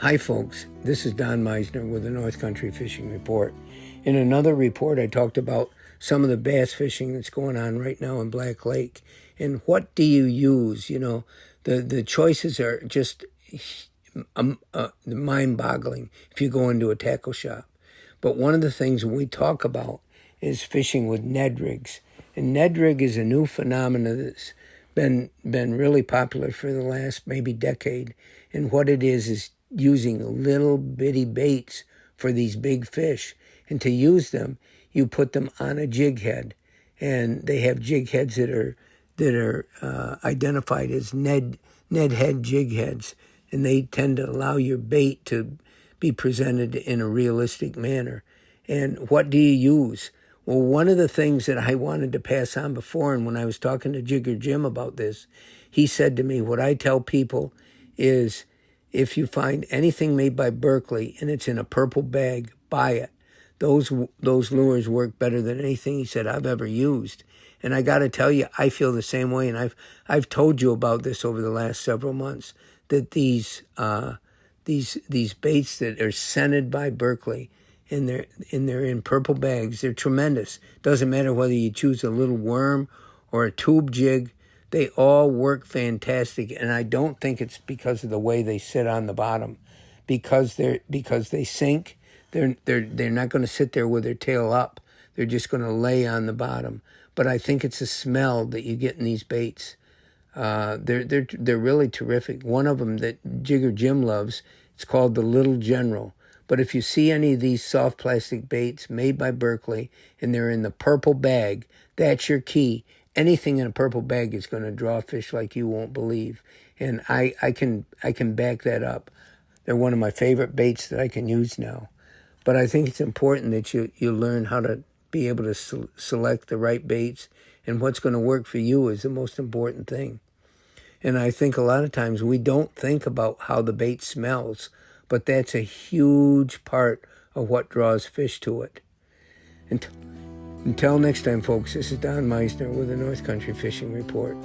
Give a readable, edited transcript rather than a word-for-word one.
Hi folks, this is Don Meissner with the North Country Fishing Report. In another report I talked about some of the bass fishing that's going on right now in Black Lake. And what do you use? You know, the choices are just mind-boggling if you go into a tackle shop. But one of the things we talk about is fishing with NED rigs. And NED rig is a new phenomenon that's been really popular for the last maybe decade. And what it is using little bitty baits for these big fish. And to use them, you put them on a jig head. And they have jig heads that are identified as NED head jig heads. And they tend to allow your bait to be presented in a realistic manner. And what do you use? Well, one of the things that I wanted to pass on before, and when I was talking to Jigger Jim about this, he said to me, what I tell people is, if you find anything made by Berkley and it's in a purple bag, buy it. Those lures work better than anything, he said, I've ever used. And I got to tell you, I feel the same way. And I've told you about this over the last several months, that these baits that are scented by Berkley, and they're in purple bags, they're tremendous. Doesn't matter whether you choose a little worm or a tube jig. They all work fantastic, and I don't think it's because of the way they sit on the bottom, because they sink. They're not going to sit there with their tail up. They're just going to lay on the bottom. But I think it's a smell that you get in these baits. They're really terrific. One of them that Jigger Jim loves, it's called the Little General. But if you see any of these soft plastic baits made by Berkley and they're in the purple bag, that's your key. Anything in a purple bag is going to draw fish like you won't believe. And I can back that up. They're one of my favorite baits that I can use now. But I think it's important that you learn how to be able to select the right baits, and what's going to work for you is the most important thing. And I think a lot of times we don't think about how the bait smells, but that's a huge part of what draws fish to it. Until next time, folks, this is Don Meissner with the North Country Fishing Report.